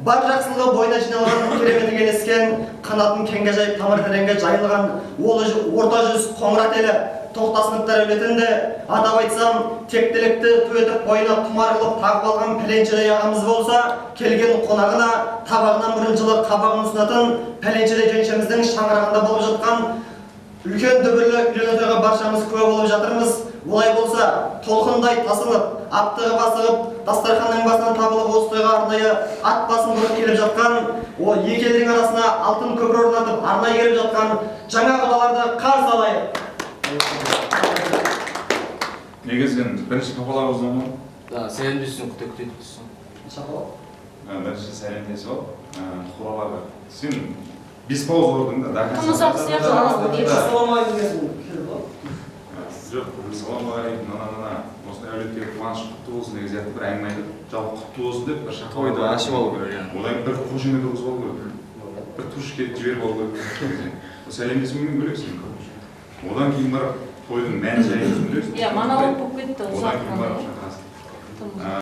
бар жақсылығы бойына жиналған кереметі келіскен, қанатын кеңге жайып тамыр тереңге жайылған орта жүз қоңырат елі тоқтасыныптар әулетінде атап айтсам тектілікті туетіп бойына тұмар қылып тағып алған пәленшедей ағамыз болса, келген қонағына табағынан бұрын жылы қабағын ұсынатын пәленшедей жеңшеміздің шаңырағында болып жатқан үлкен дүбірлі үйлену тойға баршамыз куә болып жатырмыз. Олай болса, толқындай тасылып, аптығы басығып, дастарханның басынан табылып осы тойға арнайы ат басын бұрып келіп жатқан, ол екі елдің арасына алтын көпір орнатып, арнайы келіп жатқан жаңа құдаларды қарсы алайық. Неге сен бірінші қапалар ұзын ғой? Да, сәлем дейсің, күтек дейсің. Бірінші сәлем дейсі ғой, құраларға. Сен бес пауыз ордың да? Тұмысақ сияқты Жоқ, саламағалейкум, нана-нана. Осындай әулетке қуаныш құтты болсын деген сияқты бір әңгіме айтып, жалпы құтты болсын деп бір шақырып Тойды ашып алу керек. Одан бір қошемет тұрғызып алу керек. Бір туш кетіп жіберіп алу керек. Сәлемдесумен бөлексің. Одан кейін барып тойдың мән жайын түсіндіресің. Иә, монолог болып кетті. Одан кейін барып шақырасың.